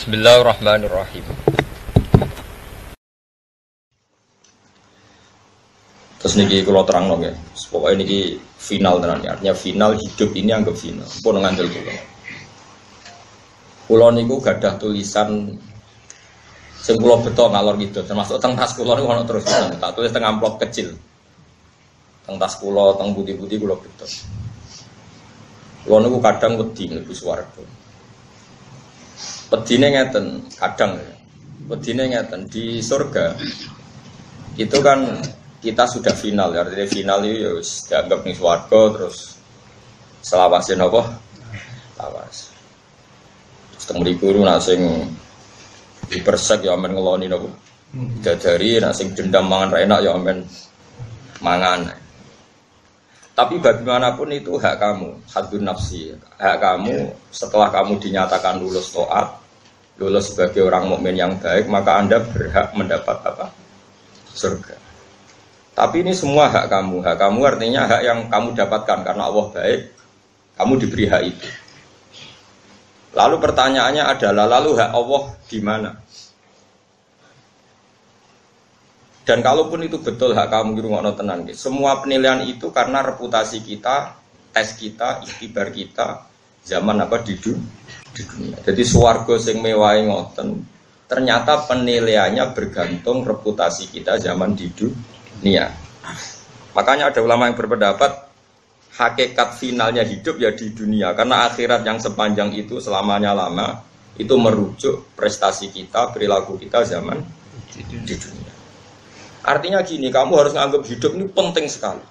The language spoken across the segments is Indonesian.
Bismillahirrahmanirrahim. Terus niki kula terangno nggih. Pokoke niki final tenan ya. Artinya final hidup ini anggap final. Pun ngandel kula. Kula niku gadah tulisan sing kula beto ngalor gitu. Termasuk teng tas kula niku ana terus tak tulis teng amplop kecil. Teng tas kula, teng budi-budi kula beto. Kula niku kadang wedi mlebu swarga. Wedine ngeten, kadang wedine ngeten di surga. Itu kan kita sudah final ya, artinya final itu ya dianggap ning swarga terus selawase napa? Lawas. Setengah mriku nak sing dipersek ya amen ngeloni napa? Dadari nak sing dendam mangan ra enak ya amen mangan. Tapi bagaimanapun itu hak kamu, hadun nafsi. Hak kamu setelah kamu dinyatakan lulus taat, lulus sebagai orang mukmin yang baik, maka Anda berhak mendapat apa? Surga. Tapi ini semua hak kamu. Hak kamu artinya hak yang kamu dapatkan karena Allah baik, kamu diberi hak itu. Lalu pertanyaannya adalah, lalu hak Allah di mana? Dan kalaupun itu betul hak kamu di rumah tenan, semua penilaian itu karena reputasi kita, tes kita, ikhtibar kita, zaman apa di dunia. Jadi swarga sing mewahe ngoten, ternyata penilaiannya bergantung reputasi kita zaman di dunia. Makanya ada ulama yang berpendapat hakikat finalnya hidup ya di dunia, karena akhirat yang sepanjang itu selamanya lama itu merujuk prestasi kita, perilaku kita zaman di dunia. Artinya gini, kamu harus menganggap hidup ini penting sekali.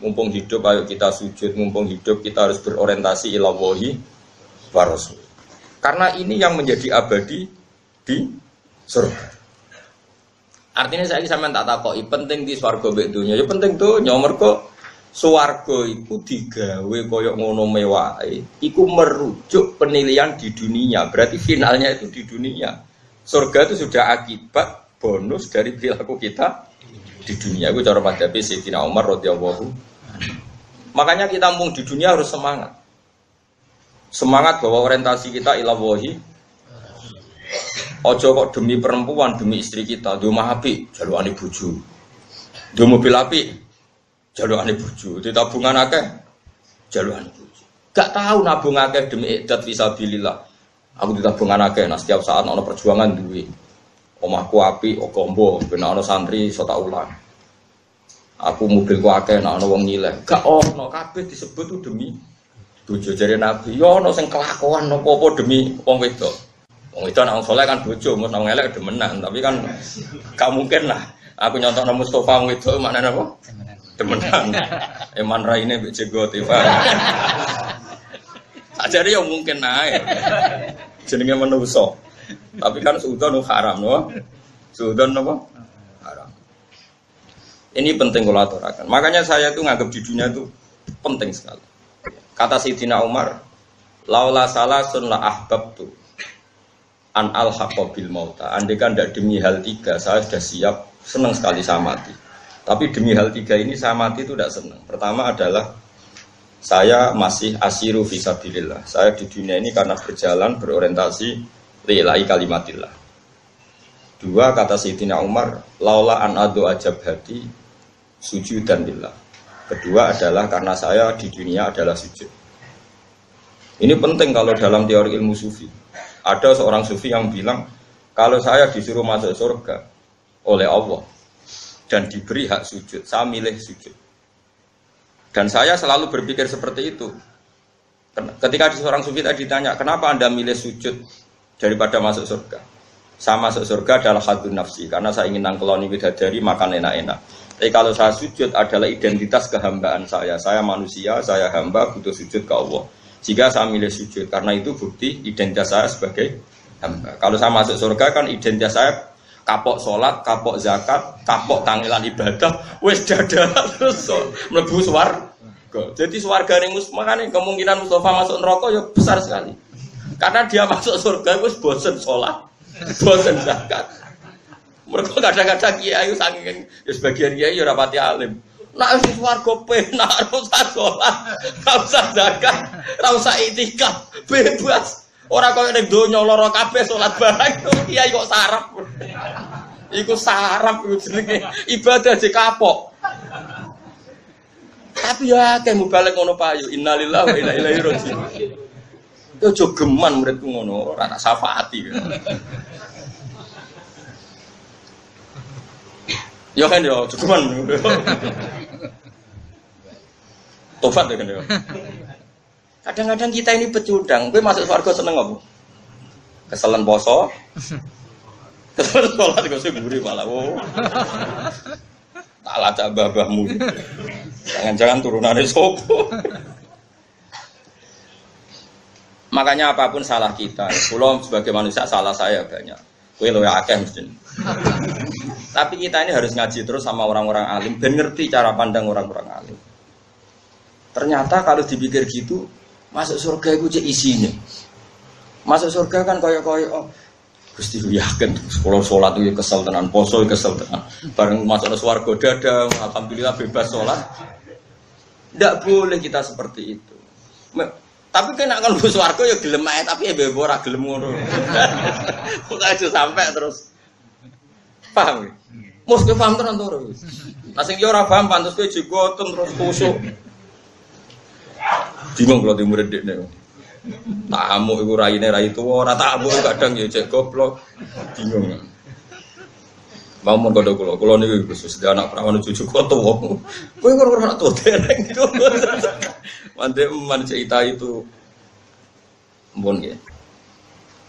Mumpung hidup, ayo kita sujud. Mumpung hidup, kita harus berorientasi ila wahi wa rasul. Karena ini yang menjadi abadi di surga. Artinya saya sampean tak takoki, penting di swarga mbek donya. Ya penting tuh, mergo swarga iku digawe kaya ngono mewahe. Iku merujuk penilaian di dunia. Berarti finalnya itu di dunia. Surga itu sudah akibat bonus dari perilaku kita di dunia. Itu cara madhabi Sayyidina Umar radhiyallahu. Makanya kita mumpung di dunia harus semangat. Semangat bahwa orientasi kita ila wahi. Ojo kok demi perempuan, demi istri kita, di omah apik, jalukane bojo. Di mobil apik, jalukane bojo. Di tabungan akeh, jalukane bojo. Gak tahu nabung akeh demi iqdat fisabilillah. Aku di tabungan akeh, nah setiap saat ana perjuangan duwe. Omahku api, okombo, ben ana santri iso tak ulang. Aku mobilku akeh, ana wong nyileh. Gak ono kabeh disebut tuh demi bojo jare Nabi. Ya ono sing kelakuan apa-apa demi wong wedok. Wong wedok nek wong saleh kan bojo, mus nang elek demenan, tapi kan gak mungkin lah. Aku nyontokno Mustofa wong wedok maknane apa? Demenan. Eman raine mbek jenggot Eva. Ajare ya mungkin ae. Jenenge manusa. Tapi kan suudon haram, no? Suudon apa? Haram. Ini penting kalau aturakan. Makanya saya itu nganggap di dunia itu penting sekali. Kata Sayyidina Umar, laula salasun la ahbabtu an alhaqa bil mauta. Andai kan tidak demi hal tiga, saya sudah siap, senang sekali saya mati. Tapi demi hal tiga ini saya mati itu tidak senang. Pertama adalah saya masih asiru fisabilillah. Saya di dunia ini karena berjalan berorientasi lillahi kalimatillah. Dua, kata Sayyidina Umar, laula an adu ajab hati sujudan lillah. Kedua adalah karena saya di dunia adalah sujud. Ini penting kalau dalam teori ilmu sufi. Ada seorang sufi yang bilang, kalau saya disuruh masuk surga oleh Allah dan diberi hak sujud, saya milih sujud. Dan saya selalu berpikir seperti itu. Ketika seorang sufi tadi ditanya, kenapa Anda milih sujud daripada masuk surga? Saya masuk surga adalah hadun nafsi, karena saya ingin nangkeloni bidadari, makan enak-enak. Tapi kalau saya sujud adalah identitas kehambaan saya. Saya manusia, saya hamba, butuh sujud ke Allah. Jika saya milih sujud, karena itu bukti identitas saya sebagai hamba. Kalau saya masuk surga kan identitas saya kapok sholat, kapok zakat, kapok tangilan ibadah, wes dada terus mlebu swarga. Jadi swarga ning makane kemungkinan Mustafa masuk neraka ya besar sekali. Karena dia masuk surga wis bosen sholat, bosen zakat. Mereka kadang-kadang kiai saking sebagian kiai ora pati alim. Nak wis swarga penak ora usah sholat, ora usah zakat, ora usah iktikaf, bebas. Ora koyo ning donya lara kabeh salat bareng. Kiai kok sarap. Iku sarap iku jenenge. Ibadah aja kapok. Tapi ya akeh mubalek ngono payu. Innalillahi wa inna ilaihi raji'un. Yo aja geman muridku ngono, ora tak syafaati. Yo kan yo geman. Tobat ya kan yo. Kadang-kadang kita ini pecundang. Kowe masuk surga seneng apa? Keselen poso. Keselen salat kok sing mburi malah. Tak lacak babahmu. Jangan-jangan turunannya sopo. Makanya apapun salah kita. Kalau sebagai manusia salah saya banyak. Kowe luwih akeh mesti. Tapi kita ini harus ngaji terus sama orang-orang alim ben ngerti cara pandang orang-orang alim. Ternyata kalau dipikir gitu, masuk surga itu cek isinya. Masuk surga kan koyo-koyo oh, Gusti yakin kalau sholat itu kesel tenan, poso kesel tenan. Bareng masuk ke swarga dada, alhamdulillah bebas sholat. Tidak boleh kita seperti itu. Tapi kena kan bus swarga ya gelem ae, tapi ya bebo ora gelem ngono. Kok aja sampai terus. Paham? Mus ke paham tenan to. Nah sing yo ora paham pantes kowe jigoten terus kusuk. Bingung kalau di murid dekne. Tamu iku raine rai tuwa, ora tamu kadang ya cek goblok. Bingung. Mau mon kodho kula niku khusus anak perawan cucu kok tuwa. Kowe kok ora tuwa dereng itu. Mande cerita itu mbon nggih.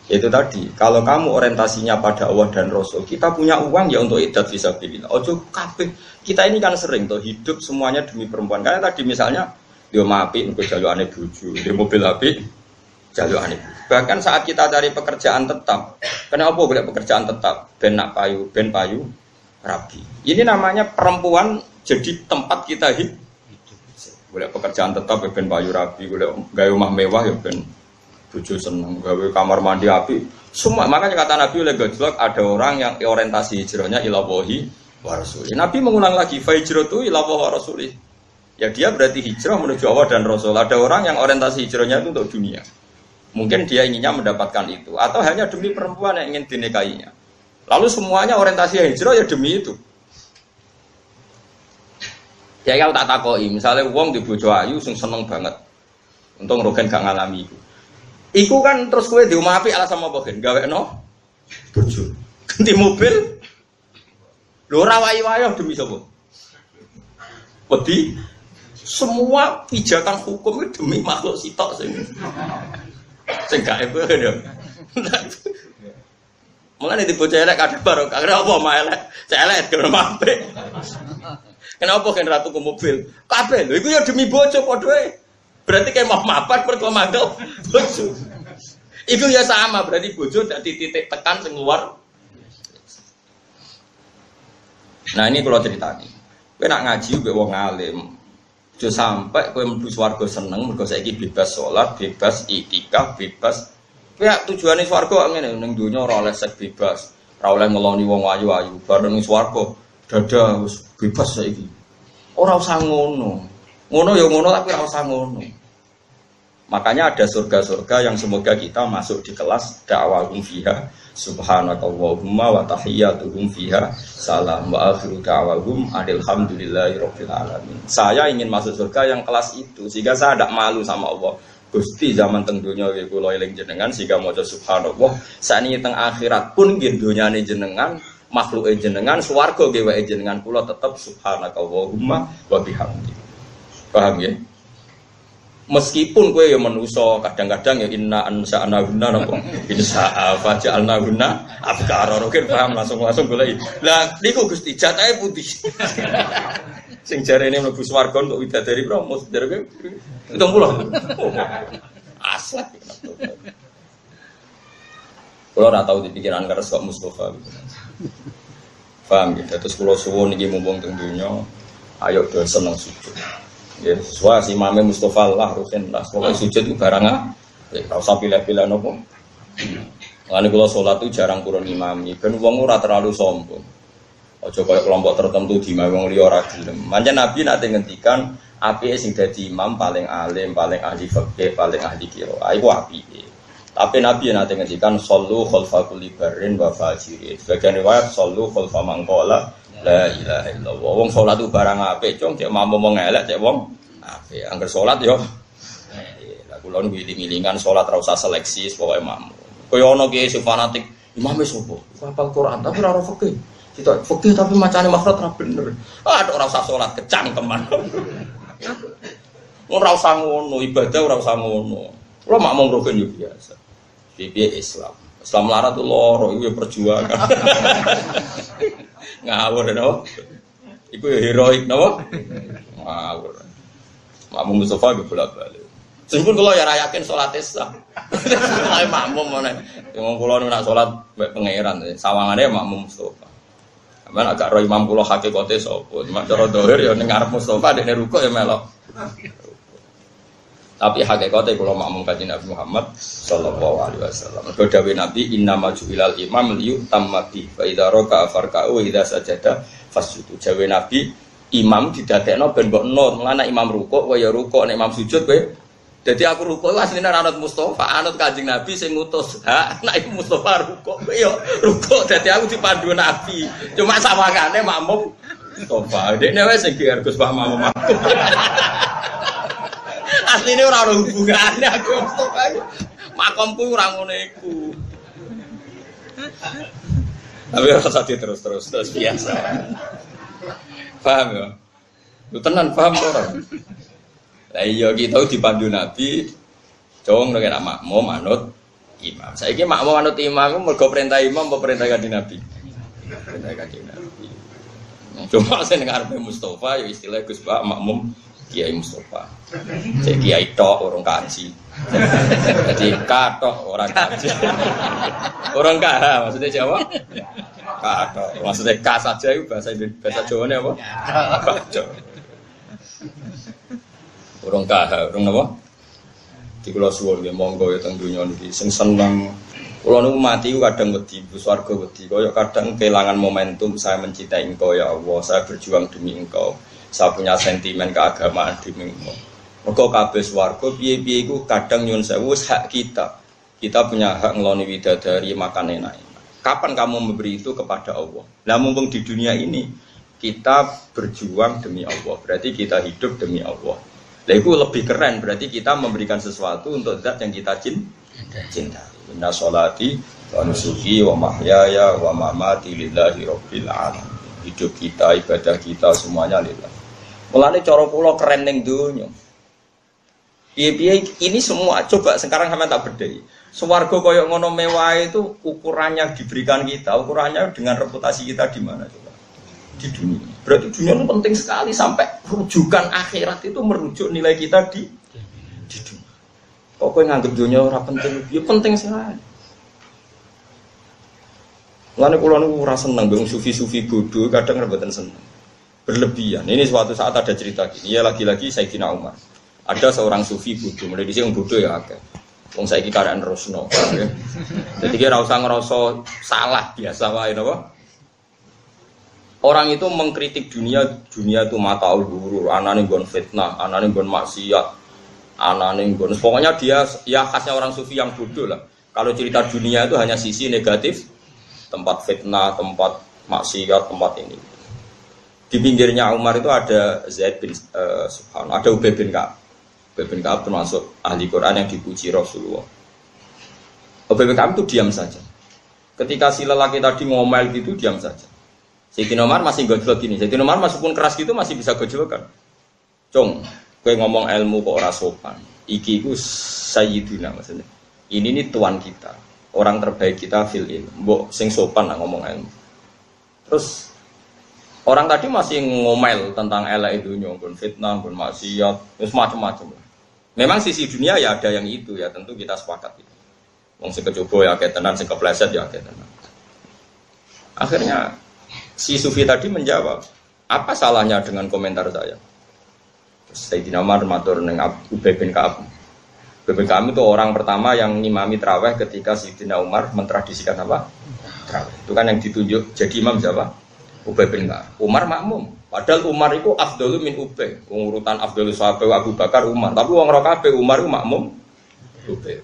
Itu tadi, kalau kamu orientasinya pada Allah dan Rasul, kita punya uang ya untuk idat fisabilillah. Ojo kabeh. Kita ini kan sering tuh hidup semuanya demi perempuan. Karena tadi misalnya dia apik engko jalukane bojo, dia mobil apik jalukane. Bahkan saat kita cari pekerjaan tetap, kenapa boleh pekerjaan tetap? Ben nak payu, ben payu rabi. Ini namanya perempuan jadi tempat kita hidup. Boleh pekerjaan tetap ya ben payu rabi, boleh gawe omah mewah ya ben bojo seneng, gawe kamar mandi apik. Semua makanya kata Nabi oleh gojlok ada orang yang orientasi hijrahnya ila wahi wa rasulih. Nabi mengulang lagi fa hijratu ila wahi wa rasulih. Ya dia berarti hijrah menuju Allah dan Rasul. Ada orang yang orientasi hijrahnya itu untuk dunia. Mungkin dia inginnya mendapatkan itu. Atau hanya demi perempuan yang ingin dinikahinya. Lalu semuanya orientasi hijrah ya demi itu. Ya kalau tak takoi, misalnya wong di bojo ayu sing seneng banget. Untung Rogen gak ngalami itu. Iku kan terus kowe di omah apik alasan apa gen? Gawekno bojo. Ganti mobil. Lho ora wayu-wayu demi sapa? Wedi semua pijakan hukum itu demi makhluk sitok sing gak ebe lho. Mulane di bocah elek kadang barok, karena apa mah elek? Cek elek kena apik. Kenapa kan ratu ke mobil? Kabeh lho iku ya demi bojo padha ae. Berarti kayak mau mapan mergo mangkel bojo. Iku ya sama, berarti bojo dadi titik tekan sing luar. Nah ini kalau ceritani. Kowe nak ngaji mbek wong alim. Aja sampai kowe mlebu swarga seneng mergo saiki bebas salat, bebas iktikaf, bebas. Kowe tujuane swarga ngene ning donya ora oleh seks bebas, ora oleh ngeloni wong ayu-ayu. Bareng ning swarga dada wis bebas saiki. Ora usah ngono. Ngono ya ngono tapi ora usah ngono. Makanya ada surga-surga yang semoga kita masuk di kelas da'wahum fiha subhanakallahumma wa tahiyyatuhum fiha salam wa akhiru da'wahum alhamdulillahirabbil alamin. Saya ingin masuk surga yang kelas itu sehingga saya tidak malu sama Allah. Gusti zaman teng donya nggih kula eling jenengan sehingga maca subhanallah. Sakniki teng akhirat pun nggih donyane jenengan, makhluke jenengan, swarga nggih wae jenengan kula tetep subhanakallahumma wa bihamdika. Paham ya? Meskipun kowe ya manusa, kadang-kadang ya inna ansa'na guna napa insa'a faja'alna guna abkara rokin paham langsung golek. Lah niku Gusti jatahe putih. Sing jarene mlebu swarga untuk widadari promo jarene 70. Aslak. Kula ora tau dipikiran karo kok Mustofa. Paham ya? Terus kula suwun iki mumpung teng donya, ayo do seneng sujud. Ya, sesuai si Imam Mustafa Allah rukin lah. Pokoknya sujud itu barang kalau usah pilih-pilih nopo. Lalu kalau sholat itu jarang kurun imami. Ben wong ora terlalu sombong. Ojo kaya kelompok tertentu di wong liya ora gelem. Manjen Nabi nate ngendikan apike sing dadi imam paling alim, paling ahli fikih, paling ahli qiraah. Iku apike. Tapi Nabi nanti ngendikan sallu khalfa kulli barrin wa fajirin. Sebagian riwayat sallu khalfa man qala la ilaha illallah. Wong salat itu barang apik, cung cek mampu mengelek cek wong apik. Angger salat yo lah kula niku iling-ilingan salat ra usah seleksi pokoke mampu. Kaya ana kiye sing fanatik, imame sapa? Hafal Quran tapi ora fikih. Kita fikih tapi macane makhraj ra bener. Ora usah salat kecangkeman. Ora usah ngono, ibadah ora usah ngono. Kula makmum rukun yo biasa. Piye Islam. Islam lara tuh loro iku perjuangan. Ngawur no. Iku ya heroik no. Ngawur. Makmum Mustafa ge bolak-balik. Sempun kula ya ra yakin salat sah. Ae makmum meneh. Wong kula nek salat mek pangeran sawangane makmum Mustafa. Sampeyan agak ro imam kula hakikate sapa. Cuma cara zahir ya ning ngarep Mustafa dekne rukuk ya melok. Tapi hakikatnya kalau makmum kaji Nabi Muhammad sallallahu alaihi wasallam. Berdawe Nabi innama ju'ilal imam liyutamma bi fa idza raka'a farka'u wa idza sajada fasjudu. Jawe Nabi imam didadekno ben mbok nur. Mulane imam rukuk kowe ya rukuk, nek imam sujud kowe. Dadi aku rukuk asline anut Mustofa, anut Kanjeng Nabi sing ngutus. Ha, nek iku Mustofa rukuk kowe ya rukuk. Dadi aku dipandu Nabi. Cuma sawangane makmum Mustofa. Dekne wis sing Gus Pak makmum. Asline ora ono hubungane aku Mustofa. Makomku ora ngono iku. Tapi ora usah terus biasa. Paham ya? Lu tenan paham ora? Lah iya kita dipandu Nabi, jong nek makmum manut imam. Saiki makmum manut imam mergo perintah imam apa perintah Kanjeng Nabi? Perintah Kanjeng Nabi. Cuma sing ngarepe Mustofa ya istilah Gus Pak makmum Kiai Mustafa. Cek kiai tok orang kaji. Jadi katok orang kaji. Orang kah maksudnya Jawa? Katok. Maksudnya ka saja itu bahasa Jawanya apa? Baca. Orang kah, orang apa? Di kula suwun nggih monggo ya teng donya niki sing seneng. Kula niku mati kadang wedi, swarga wedi. Kaya kadang kehilangan momentum saya mencintai Engkau ya Allah, saya berjuang demi Engkau. Saya punya sentimen keagamaan di minggu. Mergo kabeh swarga piye-piye iku kadang nyuwun sewu hak kita. Kita punya hak ngeloni widadari makan enak. Kapan kamu memberi itu kepada Allah? Nah mumpung di dunia ini kita berjuang demi Allah. Berarti kita hidup demi Allah. Nah itu lebih keren. Berarti kita memberikan sesuatu untuk zat yang kita cintai. Inna sholati wa nusuki wa mahyaya wa mamati lillahi rabbil alamin. Hidup kita, ibadah kita semuanya lillah. Mulane cara kula keren ning donya. Piye-piye ini semua coba sekarang sampean tak bedhei. Swarga kaya ngono mewah itu ukurannya diberikan kita, ukurannya dengan reputasi kita di mana coba? Di dunia. Berarti dunia itu penting sekali sampai rujukan akhirat itu merujuk nilai kita di dunia. Kok kowe nganggep dunia ora penting? Ya penting sekali. Mulane kula niku ora seneng mbek sufi-sufi bodoh, kadang rebutan seneng. Berlebihan. Ini suatu saat ada cerita gini. Ya lagi-lagi Sayyidina Umar. Ada seorang sufi bodoh. Mulai dhisik wong bodoh ya akeh. Wong saiki karek nerusno. Jadi kira usah ngerasa salah biasa wae napa? Orang itu mengkritik dunia itu mataul ghurur, anane nggon fitnah, anane nggon maksiat, anane nggon. Pokoknya dia ya khasnya orang sufi yang bodoh lah. Kalau cerita dunia itu hanya sisi negatif, tempat fitnah, tempat maksiat, tempat ini. Di pinggirnya Umar itu ada Zaid bin Subhan, ada Ubay bin Ka'ab. Ubay bin Ka'ab termasuk ahli Quran yang dipuji Rasulullah. Ubay bin Ka'ab itu diam saja. Ketika si lelaki tadi ngomel gitu, diam saja. Sayyidina Umar masih gojlok gini. Sayyidina Umar meskipun keras gitu masih bisa gojlokan. Cung, kowe ngomong ilmu kok ora sopan. Iki iku sayyidina maksudnya. Ini nih tuan kita, orang terbaik kita fil ilmu. Mbok sing sopan lah ngomong ilmu. Terus orang tadi masih ngomel tentang elek itu nyongkon fitnah, nyongkon maksiat, macam-macam. Memang sisi dunia ya ada yang itu ya, tentu kita sepakat itu. Wong sing kecoba ya akeh tenan, sing kepleset ya akeh tenan. Akhirnya si sufi tadi menjawab, apa salahnya dengan komentar saya? Sayyidina Umar matur ning Ubay bin Ka'ab. Ubay bin Ka'ab itu orang pertama yang ngimami tarawih ketika Sayyidina Umar mentradisikan apa? Tarawih. Itu kan yang ditunjuk jadi imam siapa? Ubay bin Ka'ab. Umar makmum. Padahal Umar itu afdalu min Ubay. Urutan afdalu sahabat Abu Bakar Umar. Tapi wong ora kabeh Umar itu makmum Ubay.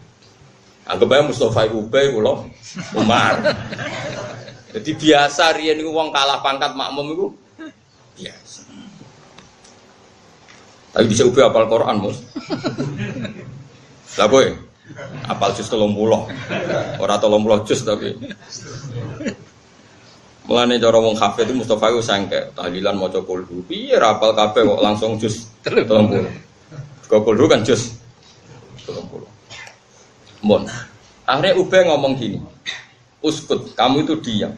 Anggap aja Mustafa Ubay kula Umar. Jadi biasa riyen niku wong kalah pangkat makmum iku biasa. Tapi bisa Ubay apal Quran, Mus. Lah kowe apal juz 30. Ora 30 juz tapi. Mulane cara wong hafid itu Mustafa iku sangke tahlilan maca kulhu. Piye ra apal kabeh kok langsung juz 30. Kulhu kan juz 30. Mon. Akhirnya Ubay ngomong gini. Uskut, kamu itu diam.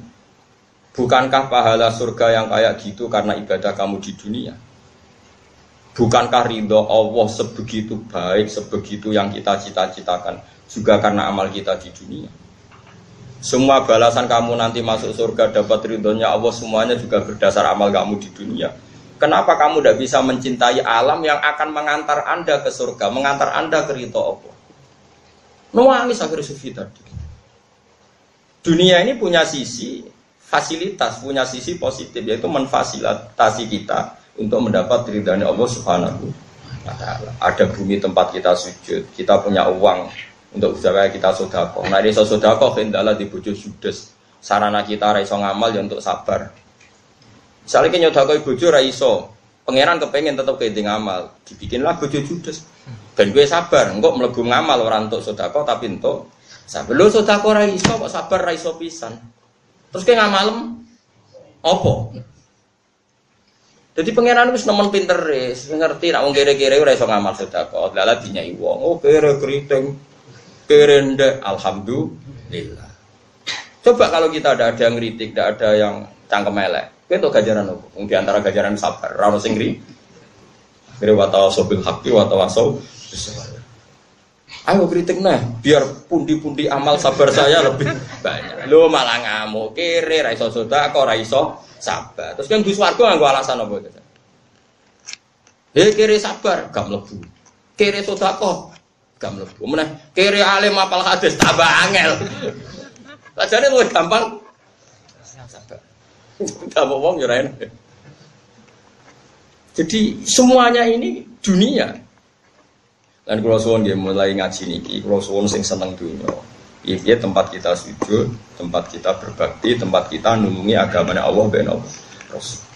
Bukankah pahala surga yang kayak gitu karena ibadah kamu di dunia? Bukankah ridho Allah sebegitu baik, sebegitu yang kita cita-citakan juga karena amal kita di dunia? Semua balasan kamu nanti masuk surga dapat ridhonya Allah semuanya juga berdasar amal kamu di dunia. Kenapa kamu tidak bisa mencintai alam yang akan mengantar Anda ke surga, mengantar Anda ke ridho Allah? Nuangis akhirnya sufi tadi. Dunia ini punya sisi fasilitas, punya sisi positif, yaitu memfasilitasi kita untuk mendapat ridhanya Allah Subhanahu wa Ta'ala. Ada bumi tempat kita sujud, kita punya uang untuk usaha kita sedekah. Nah, iso sedekah kendala di bojo judes. Sarana kita ra iso ngamal ya untuk sabar. Misalnya kita nyodakoi bojo ra iso, pangeran kepengen tetap kendi ngamal, dibikinlah bojo judes. Ben gue sabar, engko mlebu ngamal ora entuk sedekah tapi entuk sabar. Lho sedekah ra iso kok sabar ra iso pisan. Terus ke ngamalem apa? Jadi pangeran wis nemen pinter wis ngerti nek wong kere-kere ora iso ngamal sedekah. Lala dinyai wong, oh kere kriting. Kere ndek alhamdulillah. Coba kalau kita ada yang ngritik, tidak ada yang cangkem elek. Kowe entuk ganjaran opo? Wong di antara ganjaran sabar, ora ono sing ngri. Kira wa tawasaw bil haqqi wa tawasaw bis sabr. Ayo kritik nah, biar pundi-pundi amal sabar saya lebih banyak. Lho malah ngamuk, kere ra iso sedekah, ora iso sabar. Terus kan Gus Warga nganggo alasan apa itu? Kere sabar gak mlebu. Kere sedekah gak mlebu. Meneh kere alim apal hadis tambah angel. Lajane luwih gampang sabar. Tambah wong yo ra enak. Jadi semuanya ini dunia. Dan kalau suwon dia mulai ngaji niki, kalau suwon sing seneng dunia. Iya tempat kita sujud, tempat kita berbakti, tempat kita nulungi agamanya Allah ben Allah. Terus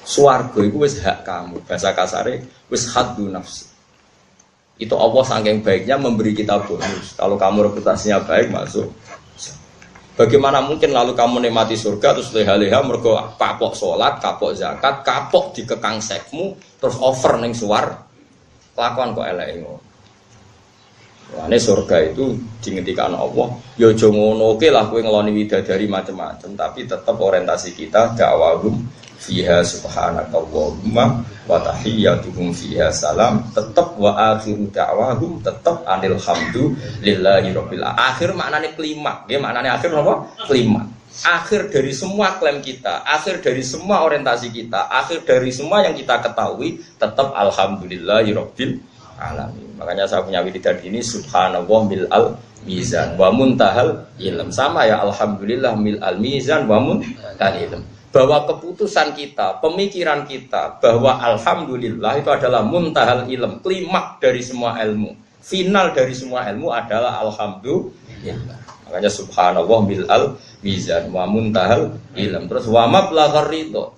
swarga itu wis hak kamu. Bahasa kasare wis haddu nafsi. Itu Allah saking baiknya memberi kita bonus. Kalau kamu reputasinya baik masuk. Bagaimana mungkin lalu kamu nikmati surga terus leha-leha mergo kapok sholat, kapok zakat, kapok dikekang sekmu, terus over ning suar, kelakuan kok elek ngono. Nah, surga itu dingendikan Allah, ya aja ngono oke lah kowe ngeloni widadari macam-macam, tapi tetap orientasi kita dakwahum fiha subhanakallahumma wa tahiyyatuhum fiha salam, tetap wa akhiru da'wahum tetap anil hamdulillahi rabbil alamin. Akhir maknanya klimaks, nggih maknanya akhir apa? Klimaks. Akhir dari semua klaim kita, akhir dari semua orientasi kita, akhir dari semua yang kita ketahui tetap alhamdulillahi rabbil alamin. Makanya saya punya wiridan ini subhanallah mil'al mizan wa muntahal ilm. Sama ya alhamdulillah mil'al mizan wa muntahal ilm. Bahwa keputusan kita, pemikiran kita bahwa alhamdulillah itu adalah muntahal ilm, klimaks dari semua ilmu, final dari semua ilmu adalah alhamdulillah. Makanya subhanallah mil'al mizan wa muntahal ilm. Terus wa mablaghar ridho,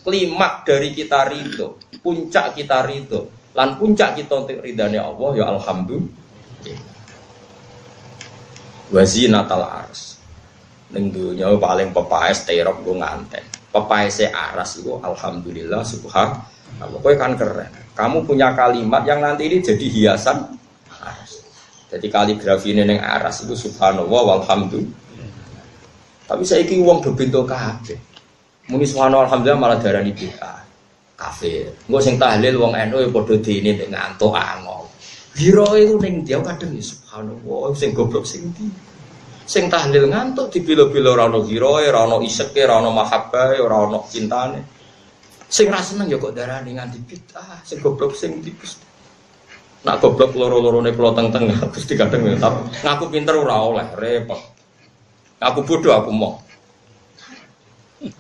klimaks dari kita ridho, puncak kita ridho, lan puncak kita untuk ridhane Allah ya alhamdulillah. Wa zinatal ars. Ning dunya paling pepaes terop go nganten. Pepaese aras itu alhamdulillah subhanallah. Kowe kan keren. Kamu punya kalimat yang nanti ini jadi hiasan aras. Jadi kaligrafi ini ning aras itu subhanallah walhamdulillah. Tapi saiki wong do bento kabeh. Muni subhanallah alhamdulillah malah darani bid'ah. Kafir. Engko sing tahlil wong NU ya padha dene nek ngantuk angol. Hiro itu ning dia kadang subhanallah sing goblok sing ndi. Sing tahlil ngantuk dibilo-bilo ora ono giroe, ora ono iseke, ora ono mahabbahe, ora ono cintane. Sing ra seneng ya kok darani nganti bid'ah, sing goblok sing tipis. Nak goblok loro-lorone kula teng-teng Gusti kadang ngaku pinter ora oleh, repot. Aku bodoh aku mau.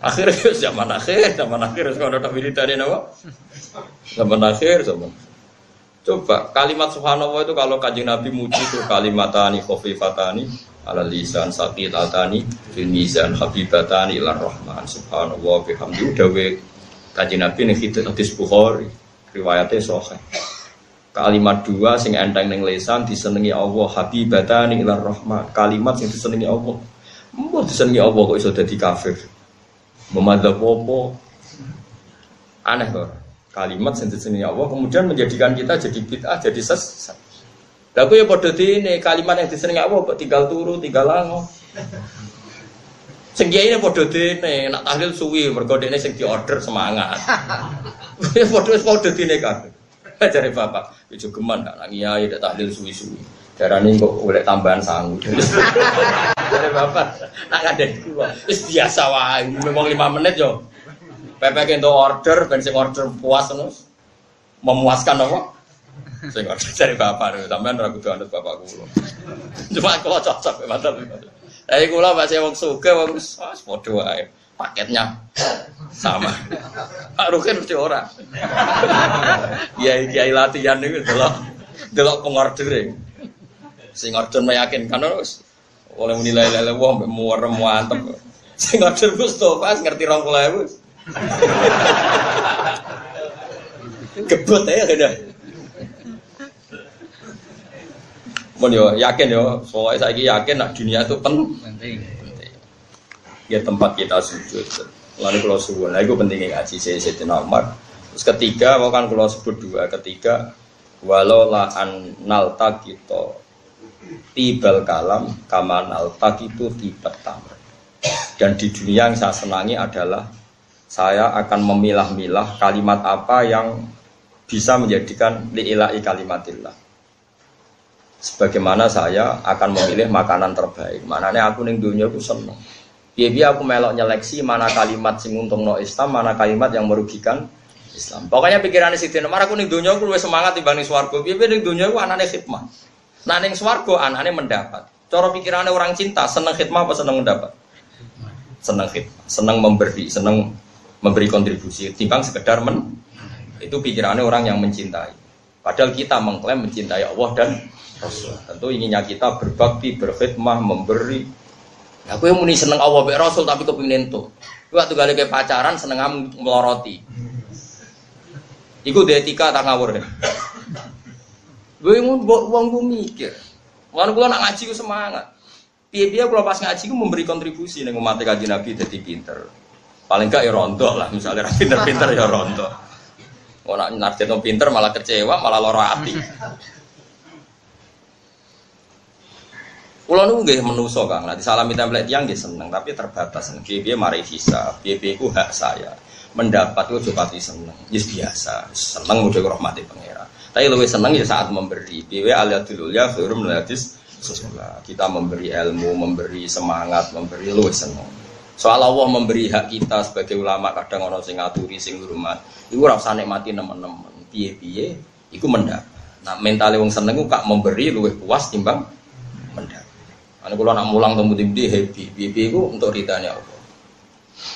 Akhirnya zaman akhir wis kono tak wiridane napa? Zaman akhir zaman. Coba kalimat subhanallah itu kalau Kanjeng Nabi muji itu kalimatani khafifatani ala lisan saqilatani fil mizan habibatani ilar rahman subhanallah bihamdi dawe Kanjeng Nabi ning hadis Bukhari riwayatnya sahih. Kalimat dua sing enteng ning lisan disenengi Allah habibatani ilar rahman. Kalimat sing disenengi Allah. Mbok disenengi Allah kok iso dadi kafir. Memadzhab apa? Aneh kok. Kalimat sing disenengi Allah kemudian menjadikan kita jadi bid'ah, jadi sesat. Lah aku ya padha dene kalimat yang disenengi Allah kok tinggal turu, tinggal lango. Sing kiai padha dene nak tahlil suwi mergo dene sing diorder semangat. Ya padha dene kabeh. Jare bapak, ijo geman gak nang kiai dak tahlil suwi-suwi. Darane kok golek tambahan sangu. Jare bapak, nak ngandani kuwi wis biasa wae, memang 5 menit yo. Pepek untuk order, ben sing order puas terus memuaskan apa? Sing order dari bapak, sampean ora kudu anut bapak kula. Cuma kula cocok mantap. Lah kula Pak wong sugih wong padha wae. Paketnya sama. Pak Rukin mesti ora. Kiai latihan niku delok pengordere. Sing order meyakinkan terus oleh nilai-nilai wong muarem mantep. Sing order Mustofa ngerti 20.000. Gebut aja kan. Mon yo yakin yo, soalnya saya yakin nak dunia itu penting. Ya tempat kita sujud. Lalu kalau subuh, nah itu pentingnya ngaji Sayyidina Umar. Terus ketiga, mau kan kalau sebut dua, ketiga walau la annal taqito tibal kalam kama nal taqitu tibat tamr. Dan di dunia yang saya senangi adalah saya akan memilah-milah kalimat apa yang bisa menjadikan li'ila'i kalimatillah. Sebagaimana saya akan memilih makanan terbaik. Manane aku ning dunia aku seneng. Piye-piye aku melok nyeleksi mana kalimat sing untungno Islam, mana kalimat yang merugikan Islam. Pokoknya pikirannya Sidin Umar aku ning dunia aku luwih semangat timbang ning swarga. Piye-piye ning dunia aku anane khidmah. Nah ning swarga anane mendapat. Cara pikirannya orang cinta, seneng khidmah apa seneng mendapat? Seneng khidmah, seneng memberi, seneng memberi kontribusi, timbang sekedar itu pikirannya orang yang mencintai. Padahal kita mengklaim mencintai Allah dan Rasul. Tentu inginnya kita berbakti, berkhidmah, memberi. Aku yang muni seneng Allah dan Rasul tapi kepingin itu. Waktu kali ke pacaran seneng meloroti. Iku etika tak ngawur deh. Gue mau uang gue mikir. Kalau gue nak ngaji gue semangat. Piye-piye kalau pas ngaji gue memberi kontribusi nih umat Kanjeng Nabi jadi pinter. Paling enggak ya rontok lah, misalnya pinter-pinter ya rontok. Orang narjeno pinter malah kecewa, malah lara hati. Kulo niku nggih menungso Kang, nanti salami template tiyang nggih seneng, tapi terbatas. Piye-piye mari hisab, piye-piye ku hak saya. Mendapat ku pati seneng, wis biasa. Seneng udah rahmati pangeran. Tapi luwih seneng ya saat memberi. Piye aliatul ya khairum hadis sesulah. Kita memberi ilmu, memberi semangat, memberi luwih seneng. Soal Allah memberi hak kita sebagai ulama kadang ono sing ngaturi sing hormat. Iku ora usah nikmati nemen-nemen. Piye-piye iku mendapat. Nah, mentale wong seneng ku kak memberi luwih puas timbang mendapat. Ana kula nak mulang temu ndi happy. Piye-piye iku untuk ridane Allah.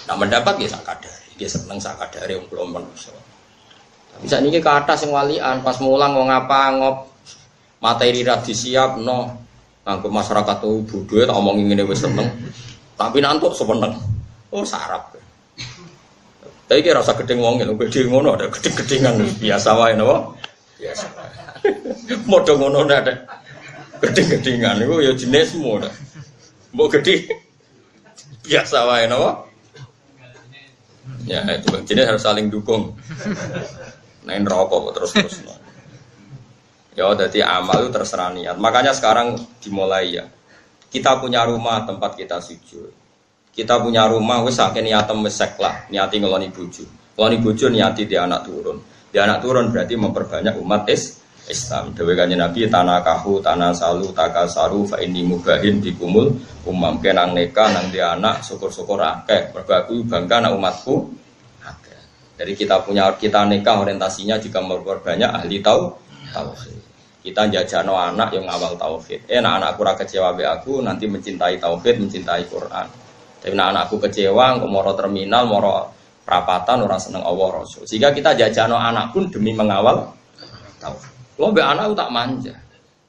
Nah, mendapat ya sak kadare. Dia seneng sak kadare wong kula manusa. Tapi sakniki kathah sing walian pas mulang wong apa ngop materi ra disiapno. Nganggo masyarakat tuh bodho tak omongi ngene wis seneng. Tapi nantuk sepeneng. Oh sarap. Tapi kira rasa gedeng wong lho, gedhe ngono ada gedhe-gedhengan biasa wae napa? Biasa. Modho ngono ada. Gedhe-gedhengan iku ya jenismu ta. Mbok gedhe biasa wae napa? Ya itu jenis harus saling dukung. Nain rokok terus-terus. Ya jadi amal itu terserah niat. Makanya sekarang dimulai ya. Kita punya rumah tempat kita sujud. Kita punya rumah wis akeh niatem wis seklah, niati ngeloni bojo. Ngeloni bojo niati di anak turun. Di anak turun berarti memperbanyak umat Islam. Dewe kanjeng Nabi tanakahu tanasalu takasaru fa inni mubahin bikumul umam kenang neka nang di anak syukur-syukur akeh. Mergo aku bangga nang umatku akeh. Jadi kita nikah orientasinya juga memperbanyak ahli tauhid. Kita jajano anak yang awal tauhid. Anak-anakku ora kecewa be aku nanti mencintai tauhid, mencintai Quran. Tapi anakku kecewa, moro terminal, moro perapatan orang seneng Allah Rasul. Sehingga kita jajano anak pun demi mengawal tauhid. Kalau mbak anak tak manja.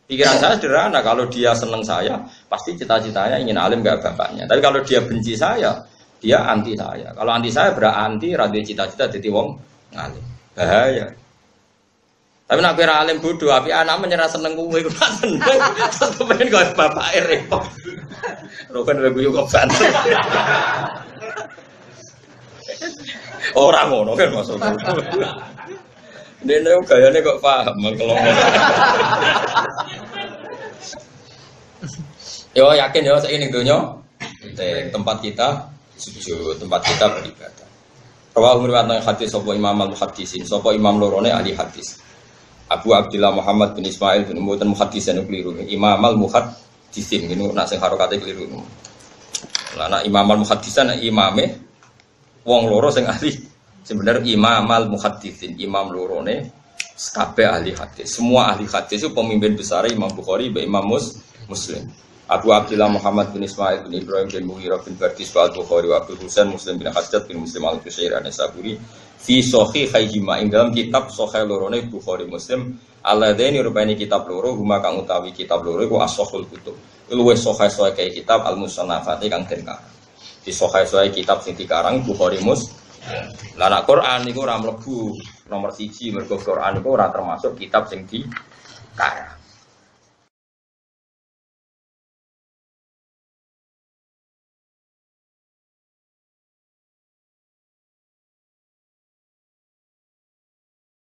Pikiran saya sederhana, kalau dia seneng saya, pasti cita-citanya ingin alim gak bapaknya. Tapi kalau dia benci saya, dia anti saya. Kalau anti saya berarti radio cita-cita jadi wong ngalim. Bahaya. Tapi nak kira alim bodoh, tapi anak menyerah seneng gue, gue tak seneng. Terus kepengen gue bapaknya repot. Rokan gue juga bantu. Orang ngono kan maksudnya. Dene gayane kok paham kalau yo yakin yo saiki ning donya tempat kita sujud, tempat kita beribadah. Rawahu riwayat hadis sapa Imam al-Muhaddisin, sapa imam lorone ahli hadis. Abu Abdullah Muhammad bin Ismail bin Mu'tan muhaddisan keliru. Imam al-Muhaddisin niku nak sing harokate keliru. Lah nak Imam al-Muhaddisan imame wong loro sing ahli sebenarnya imam al-muhaditsin, imam lorone kabeh ahli hadis. Semua ahli hadis itu pemimpin besar Imam Bukhari, Imam Muslim. Abu Abdullah Muhammad bin Ismail bin Ibrahim bin Mughirah bin Bardis al-Bukhari wa Abu Husain Muslim bin Hajjaj bin Muslim al-Qushairi an-Saburi fi sahihayhima ing dalam kitab sahih lorone Bukhari Muslim alladaini rupane kitab loro huma kang utawi kitab loro iku as-sahihul kutub. Luwih sahih kaya kitab al-musannafati kang den karang. Di sahih kitab sing dikarang Bukhari Muslim. Lah nek Quran niku ora mlebu nomor 1 mergo Quran niku ora termasuk kitab sing dikarang.